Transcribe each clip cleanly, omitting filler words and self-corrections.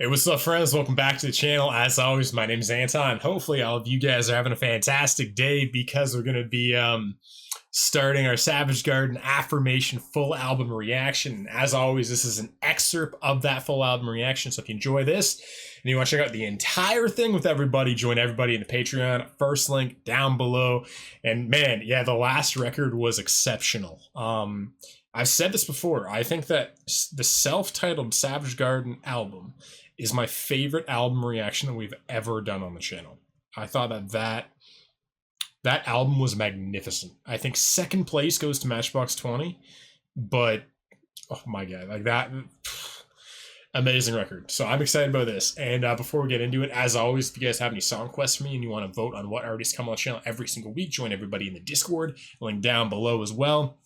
Hey, what's up, friends? Welcome back to the channel. As always, my name is Anton. Hopefully, all of you guys are having a fantastic day because we're going to be starting our Savage Garden Affirmation full album reaction. And as always, this is an excerpt of that full album reaction. So if you enjoy this and you want to check out the entire thing with everybody, join everybody in the Patreon. First link down below. And man, yeah, the last record was exceptional. I've said this before. I think that the self-titled Savage Garden album is my favorite album reaction that we've ever done on the channel. I thought that album was magnificent. I think second place goes to Matchbox 20, but oh my god, like that amazing record. So I'm excited about this. And before we get into it, as always, if you guys have any song quests for me and you want to vote on what artists come on the channel every single week, join everybody in the Discord, link down below as well.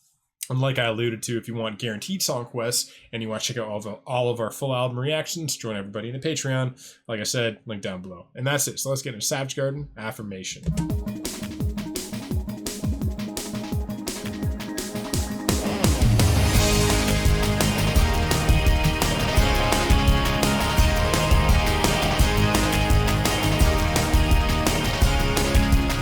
And like I alluded to, if you want guaranteed song quests and you want to check out all of our full album reactions, join everybody in the Patreon. Like I said, link down below. And that's it. So let's get into Savage Garden Affirmation.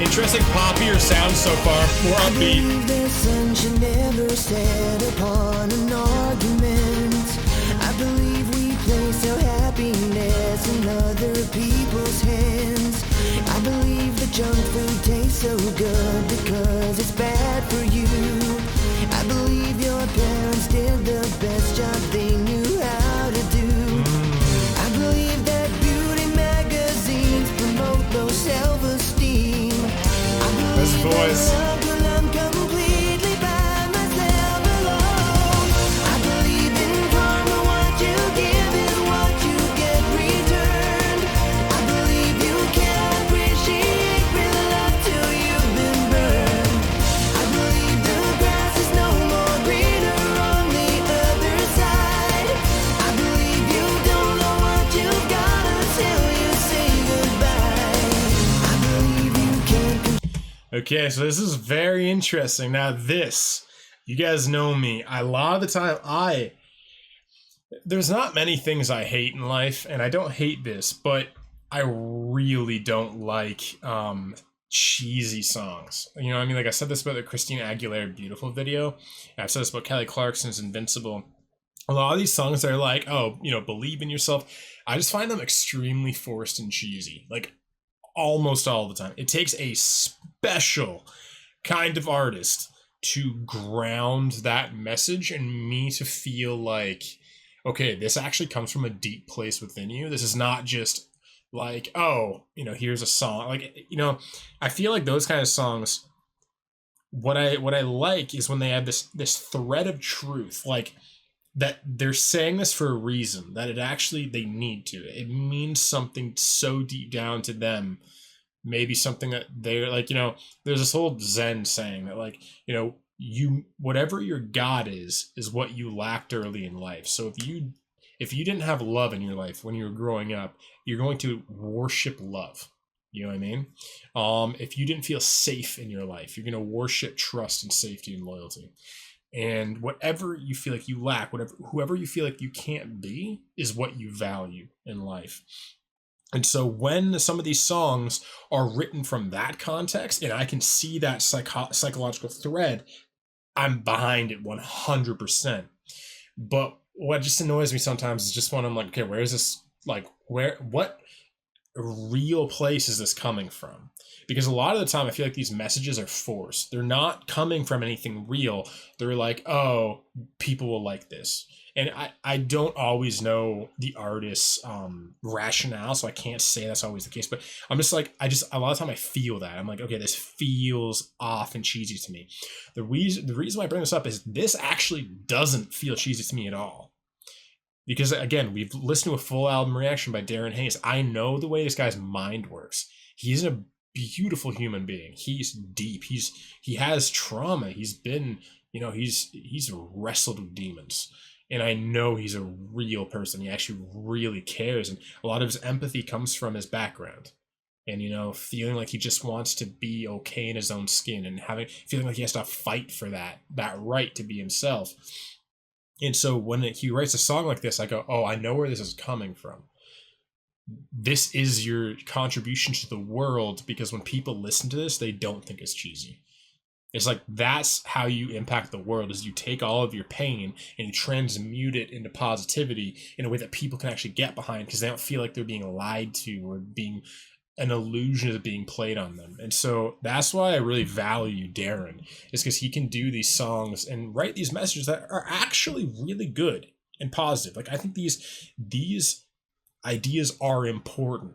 Interesting poppier sound so far, more upbeat. The sun should never set upon an argument. I believe we place our happiness in other people's hands. I believe the junk food tastes so good because it's bad for you. I believe your parents did the best job they knew how to do. I believe that beauty magazines promote low self-esteem. This voice. I'm completely by myself alone. I believe in karma, what you give is what you get returned. I believe you can't appreciate real love till you've been burned. I believe the grass is no more greener on the other side. I believe you don't know what you've got until you say goodbye. I believe you can't. Okay, so this is very interesting. Now this, you guys know me. A lot of the time, there's not many things I hate in life, and I don't hate this, but I really don't like cheesy songs. You know what I mean? Like I said this about the Christina Aguilera Beautiful video. And I've said this about Kelly Clarkson's Invincible. A lot of these songs are like, oh, you know, believe in yourself. I just find them extremely forced and cheesy. Like, almost all the time. It takes a special kind of artist to ground that message and me to feel like, okay, this actually comes from a deep place within you. This is not just like, oh, you know, here's a song. Like, you know, I feel like those kind of songs, what I like is when they have this thread of truth, like that they're saying this for a reason, that it actually, they need to. It means something so deep down to them. Maybe something that they're like, you know, there's this whole Zen saying that, like, you know, whatever your God is what you lacked early in life. So if you didn't have love in your life when you were growing up, you're going to worship love. You know what I mean? If you didn't feel safe in your life, you're going to worship trust and safety and loyalty. And whatever you feel like you lack, whoever you feel like you can't be is what you value in life. And so when some of these songs are written from that context, and I can see that psychological thread, I'm behind it 100%. But what just annoys me sometimes is just when I'm like, okay, where is this, like, what real place is this coming from? Because a lot of the time I feel like these messages are forced. They're not coming from anything real. They're like, oh, people will like this. And I don't always know the artist's rationale, so I can't say that's always the case. But I'm just like, a lot of time I feel that. I'm like, okay, this feels off and cheesy to me. The reason why I bring this up is this actually doesn't feel cheesy to me at all. Because again, we've listened to a full album reaction by Darren Hayes. I know the way this guy's mind works. He's a beautiful human being. He's deep. He has trauma. He's been, you know, he's wrestled with demons. And I know he's a real person. He actually really cares. And a lot of his empathy comes from his background. And, you know, feeling like he just wants to be okay in his own skin and feeling like he has to fight for that right to be himself. And so when he writes a song like this, I go, oh, I know where this is coming from. this is your contribution to the world, because when people listen to this, they don't think it's cheesy. It's like, that's how you impact the world, is you take all of your pain and you transmute it into positivity in a way that people can actually get behind, because they don't feel like they're being lied to or being an illusion is being played on them. And so that's why I really value Darren, is because he can do these songs and write these messages that are actually really good and positive. Like, I think these ideas are important,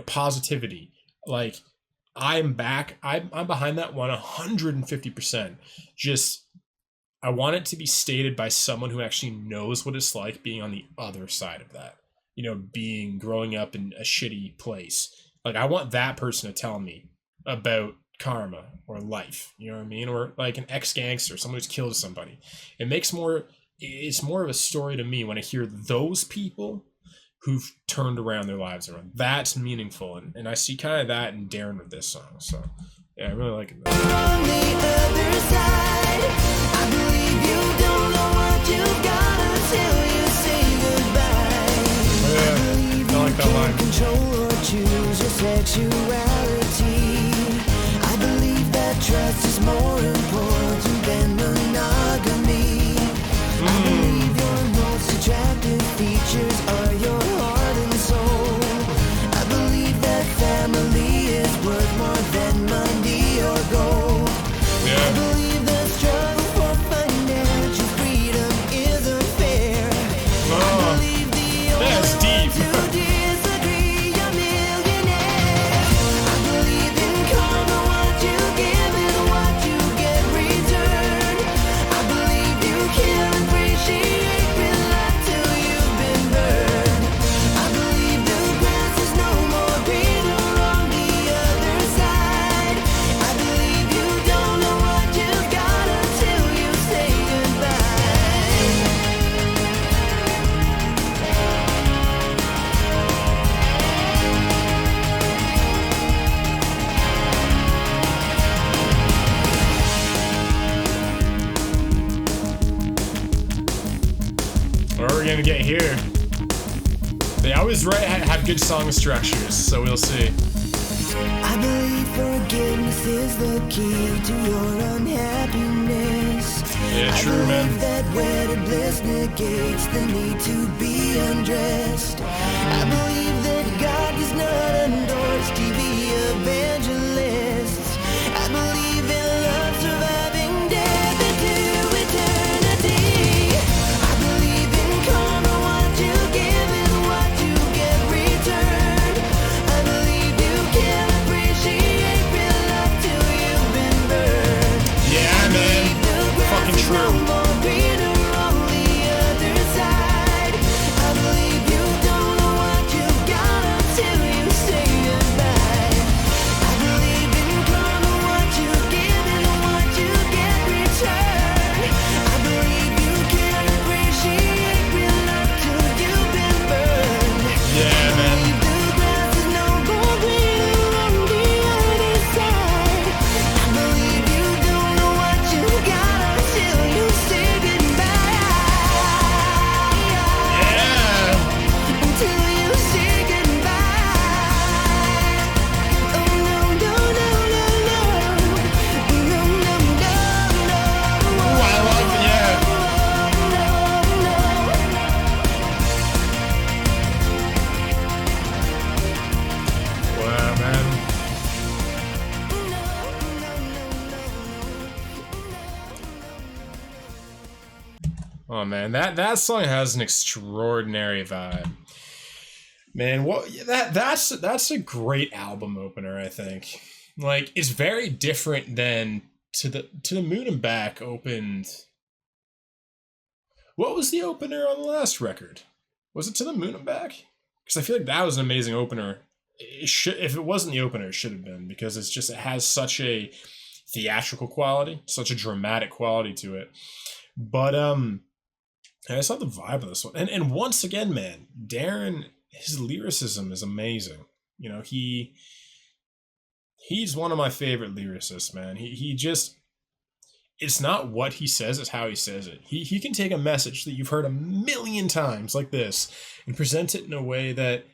positivity. Like, I'm behind that one 150%. Just, I want it to be stated by someone who actually knows what it's like being on the other side of that, growing up in a shitty place. Like, I want that person to tell me about karma or life, you know what I mean? Or like an ex-gangster, someone who's killed somebody. It's more of a story to me when I hear those people who've turned around their lives around. That's meaningful. And I see kind of that in Darren with this song. So yeah, I really like it. On the other side, I believe you don't know what you've got until you say goodbye. Oh, yeah. I like that line. Control or choose your sexuality. I believe that trust is more important than monogamy. I believe your most attractive features are your heart and soul. I believe that family is worth more than money or gold. I believe the struggle for financial freedom is unfair. I believe the only ones who disagree are millionaires. I believe in karma, what you give is what you get returned. I believe you can appreciate real life till you've been burned. I believe the grass is no more greener on the other side. I believe you don't know what you've got until you say goodbye. What are we gonna get here? They always have good song structures, so we'll see. I believe forgiveness is the key to your unhappiness. Yeah, I true, believe man. that wedded bliss negates the need to be undressed. I believe that God does not endorse TV evangelists. I believe in love surviving death into eternity. I believe in karma, what you give is what you get returned. I believe you can appreciate real life till you've been burned. Yeah, man. Fucking true. I believe you don't know what you've got until you say goodbye. I believe in karma, what you give is what you get returned. I believe you can appreciate real life till you've been burned. Yeah, man. The grass is no more greener on the other side. I believe you don't know what you got until you say goodbye. Yeah. Until you say goodbye. Oh no, no, no, no, no. No, no, no, no. Ooh, I love it, yeah. Wow, man. Oh man, that song has an extraordinary vibe. Man, that's a great album opener, I think. Like, it's very different than to the Moon and Back opened. What was the opener on the last record? Was it To the Moon and Back? Because I feel like that was an amazing opener. If it wasn't the opener, it should have been, because it has such a theatrical quality, such a dramatic quality to it. But I just love the vibe of this one. And once again, man, Darren, his lyricism is amazing. He's one of my favorite lyricists, man. He just, it's not what he says, it's how he says it. He can take a message that you've heard a million times like this and present it in a way that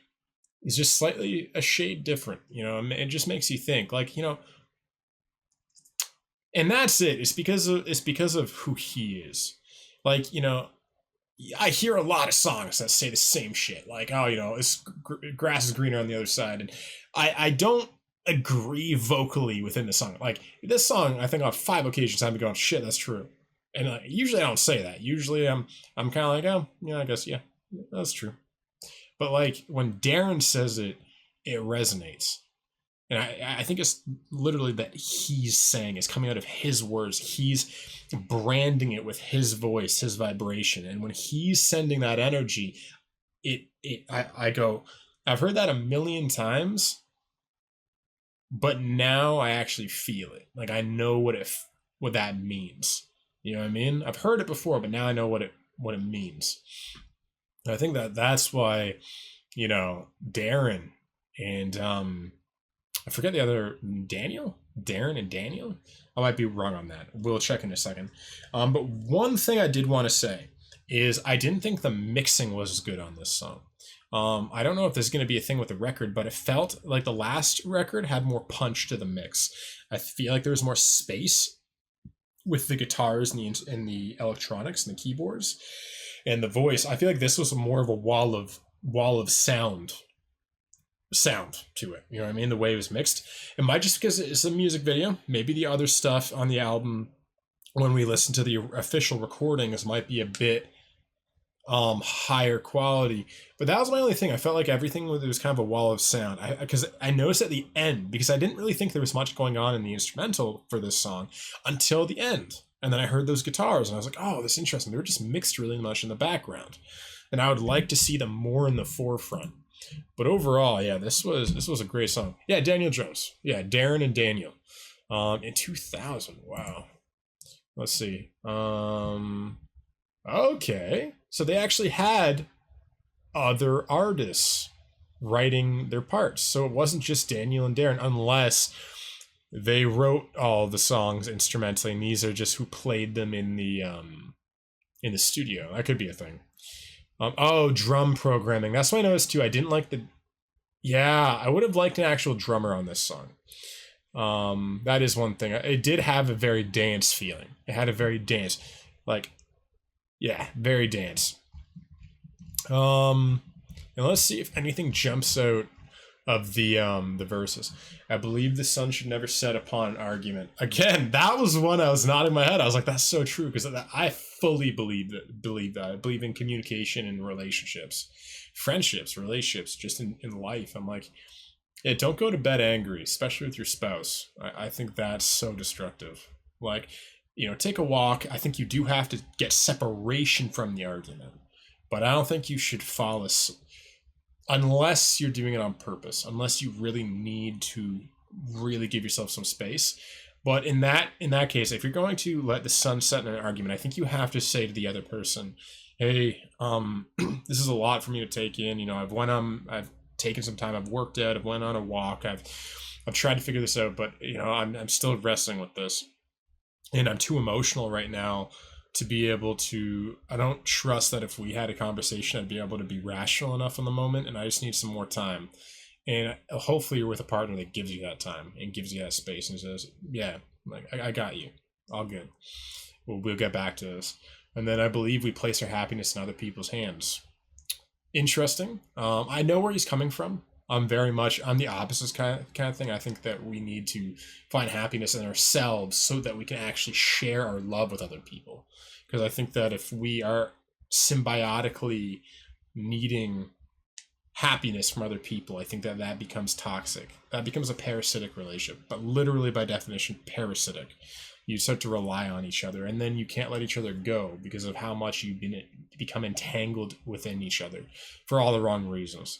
is just slightly a shade different. It just makes you think, like, and that's it. It's because of who he is. Like, I hear a lot of songs that say the same shit. Like, oh, it's grass is greener on the other side, and I don't agree vocally within the song. Like this song, I think on 5 occasions I've been going, shit, that's true. And usually I don't say that. Usually I'm kind of like, oh, yeah, I guess, yeah, that's true. But like when Darren says it, it resonates. And I think it's literally that he's saying, it's coming out of his words. He's branding it with his voice, his vibration. And when he's sending that energy, I go, I've heard that a million times, but now I actually feel it. Like I know what that means. You know what I mean? I've heard it before, but now I know what it means. And I think that's why, Darren and I forget the other, Darren and Daniel. I might be wrong on that. We'll check in a second. But one thing I did want to say is I didn't think the mixing was as good on this song. I don't know if there's going to be a thing with the record, but it felt like the last record had more punch to the mix. I feel like there was more space with the guitars and the electronics and the keyboards and the voice. I feel like this was more of a wall of sound to it. You know what I mean? The way it was mixed. It might just because it's a music video. Maybe the other stuff on the album, when we listen to the official recordings, might be a bit higher quality. But that was my only thing. I felt like everything was kind of a wall of sound. Because I noticed at the end, because I didn't really think there was much going on in the instrumental for this song until the end. And then I heard those guitars and I was like, oh, that's interesting. They were just mixed really much in the background. And I would like to see them more in the forefront. But overall, yeah, this was a great song. Yeah, Daniel Jones. Yeah, Darren and Daniel. In 2000. Wow. Let's see. Okay. So they actually had other artists writing their parts. So it wasn't just Daniel and Darren, unless they wrote all the songs instrumentally, and these are just who played them in the studio. That could be a thing. Drum programming. That's what I noticed too. I didn't like I would have liked an actual drummer on this song. That is one thing. It did have a very dance feeling. It had a very dance, very dance. And let's see if anything jumps out of the verses. I believe the sun should never set upon an argument. Again, that was one I was nodding my head. I was like, that's so true, because I fully believe that. I believe in communication and relationships, friendships, relationships, just in life. I'm like, yeah, don't go to bed angry, especially with your spouse. I think that's so destructive. Like, take a walk. I think you do have to get separation from the argument, but I don't think you should fall unless you're doing it on purpose, unless you really need to really give yourself some space. But in that case, if you're going to let the sun set in an argument, I think you have to say to the other person, hey, this is a lot for me to take in. I've taken some time, I've worked out, I've went on a walk, I've tried to figure this out, but I'm still wrestling with this. And I'm too emotional right now to be able to, I don't trust that if we had a conversation, I'd be able to be rational enough in the moment, and I just need some more time. And hopefully you're with a partner that gives you that time and gives you that space and says, yeah, like, I got you. All good. We'll get back to this. And then I believe we place our happiness in other people's hands. Interesting. I know where he's coming from. I'm the opposite kind of thing. I think that we need to find happiness in ourselves so that we can actually share our love with other people. Because I think that if we are symbiotically needing happiness from other people, I think that becomes toxic. That becomes a parasitic relationship, but literally by definition, parasitic. You start to rely on each other, and then you can't let each other go because of how much you've become entangled within each other for all the wrong reasons.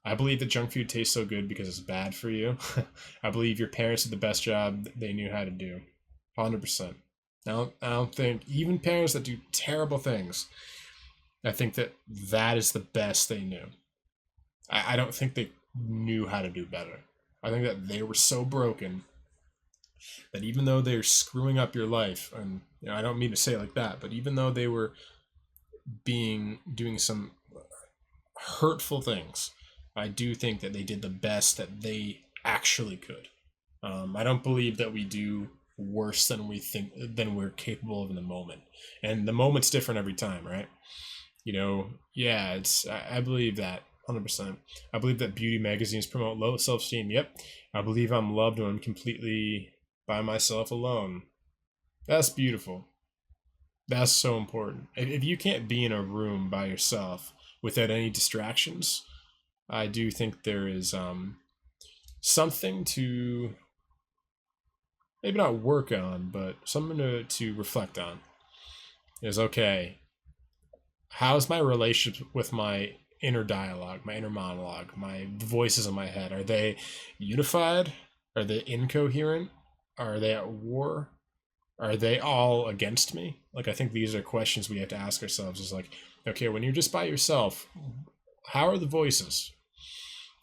I believe that junk food tastes so good because it's bad for you. I believe your parents did the best job they knew how to do. 100%. I don't think, even parents that do terrible things, I think that is the best they knew. I don't think they knew how to do better. I think that they were so broken that even though they're screwing up your life, and I don't mean to say it like that, but even though they were doing some hurtful things, I do think that they did the best that they actually could. I don't believe that we do worse than we're capable of in the moment. And the moment's different every time, right? Yeah, I believe that 100%. I believe that beauty magazines promote low self-esteem. Yep. I believe I'm loved when I'm completely by myself alone. That's beautiful. That's so important. If you can't be in a room by yourself without any distractions, I do think there is something to maybe not work on, but something to reflect on. Is okay. How's my relationship with my inner dialogue, my inner monologue, my voices in my head? Are they unified? Are they incoherent? Are they at war? Are they all against me? Like, I think these are questions we have to ask ourselves. Is like, okay, when you're just by yourself, how are the voices?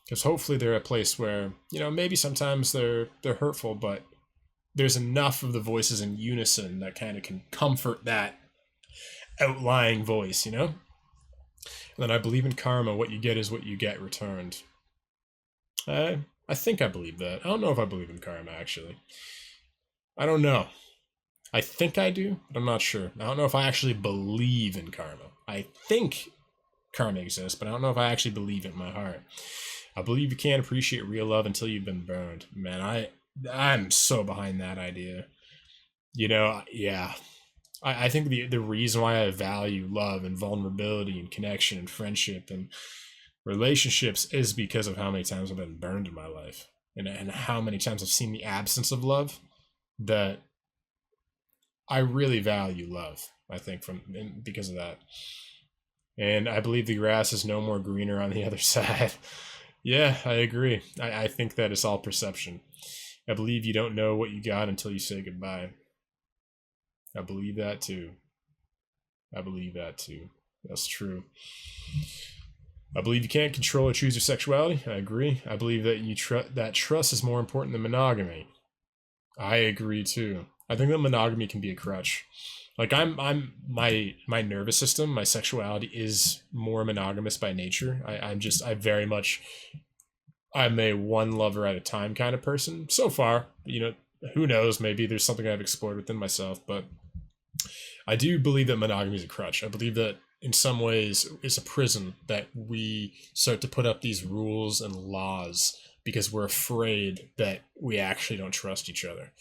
Because hopefully they're a place where, maybe sometimes they're hurtful, but there's enough of the voices in unison that kind of can comfort that outlying voice, And then I believe in karma. What you get is what you get returned. I think I believe that. I don't know if I believe in karma, actually. I don't know. I think I do, but I'm not sure. I don't know if I actually believe in karma. I think karma exists, but I don't know if I actually believe it in my heart. I believe you can't appreciate real love until you've been burned. Man, I'm so behind that idea. Yeah. I think the reason why I value love and vulnerability and connection and friendship and relationships is because of how many times I've been burned in my life and how many times I've seen the absence of love, that I really value love, I think, because of that. And I believe the grass is no more greener on the other side. Yeah, I agree. I think that it's all perception. I believe you don't know what you got until you say goodbye. I believe that too. That's true. I believe you can't control or choose your sexuality. I agree. I believe that that trust is more important than monogamy. I agree too. I think that monogamy can be a crutch. Like my nervous system, my sexuality is more monogamous by nature. I'm a one lover at a time kind of person so far. Who knows? Maybe there's something I've explored within myself, but I do believe that monogamy is a crutch. I believe that in some ways it's a prison that we start to put up these rules and laws because we're afraid that we actually don't trust each other.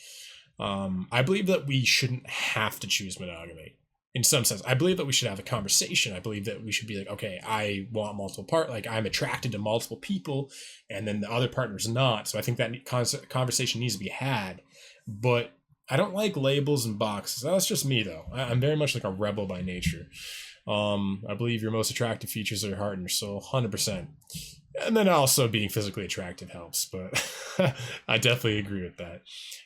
I believe that we shouldn't have to choose monogamy. In some sense, I believe that we should have a conversation. I believe that we should be like, okay, I want I'm attracted to multiple people, and then the other partner's not. So I think that conversation needs to be had. But I don't like labels and boxes. That's just me, though. I'm very much like a rebel by nature. I believe your most attractive features are your heart and your soul, 100%. And then also being physically attractive helps, but I definitely agree with that.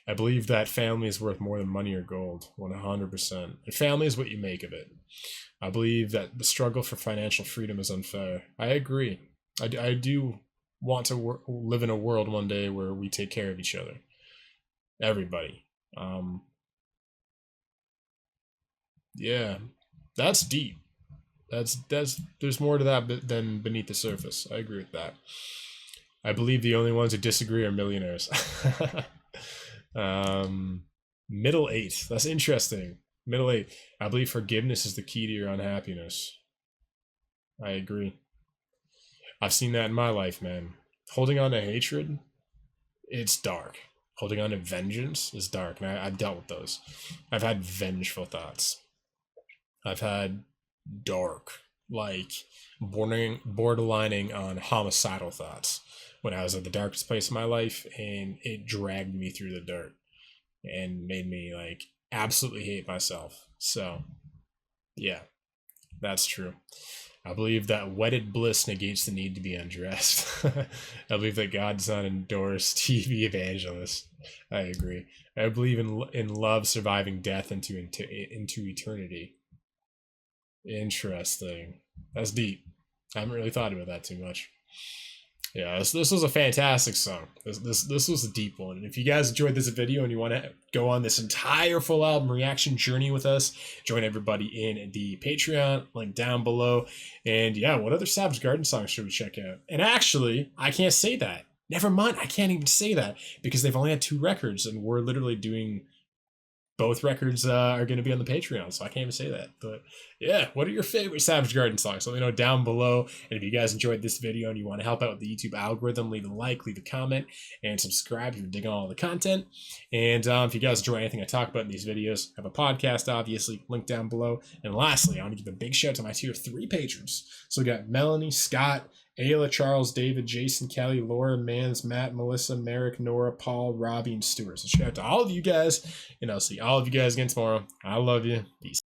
I believe that family is worth more than money or gold, 100%. And family is what you make of it. I believe that the struggle for financial freedom is unfair. I agree. I do want to live in a world one day where we take care of each other. Everybody. Yeah, that's deep. There's more to that than beneath the surface. I agree with that. I believe the only ones who disagree are millionaires. Middle eight. That's interesting. Middle eight. I believe forgiveness is the key to your unhappiness. I agree. I've seen that in my life, man. Holding on to hatred, it's dark. Holding on to vengeance is dark, and I've dealt with those. I've had vengeful thoughts. I've had dark, like borderlining on homicidal thoughts when I was at the darkest place in my life, and it dragged me through the dirt and made me like absolutely hate myself. So yeah, that's true. I believe that wedded bliss negates the need to be undressed. I believe that God does not endorse TV evangelists. I agree. I believe in love surviving death into eternity. Interesting. That's deep. I haven't really thought about that too much. Yeah, this was a fantastic song. This was a deep one. And if you guys enjoyed this video and you want to go on this entire full album reaction journey with us, join everybody in the Patreon, link down below. And yeah, what other Savage Garden songs should we check out? And actually, I can't say that. Never mind, I can't even say that because they've only had 2 records, and we're literally doing both records are going to be on the Patreon, so I can't even say that. But yeah, what are your favorite Savage Garden songs? Let me know down below. And if you guys enjoyed this video and you want to help out with the YouTube algorithm, leave a like, leave a comment, and subscribe if you're digging all the content. And if you guys enjoy anything I talk about in these videos, I have a podcast, obviously, link down below. And lastly, I want to give a big shout out to my tier 3 patrons. So we got Melanie, Scott, Ayla, Charles, David, Jason, Kelly, Laura, Mans, Matt, Melissa, Merrick, Nora, Paul, Robbie, and Stuart. So shout out to all of you guys, and I'll see all of you guys again tomorrow. I love you. Peace.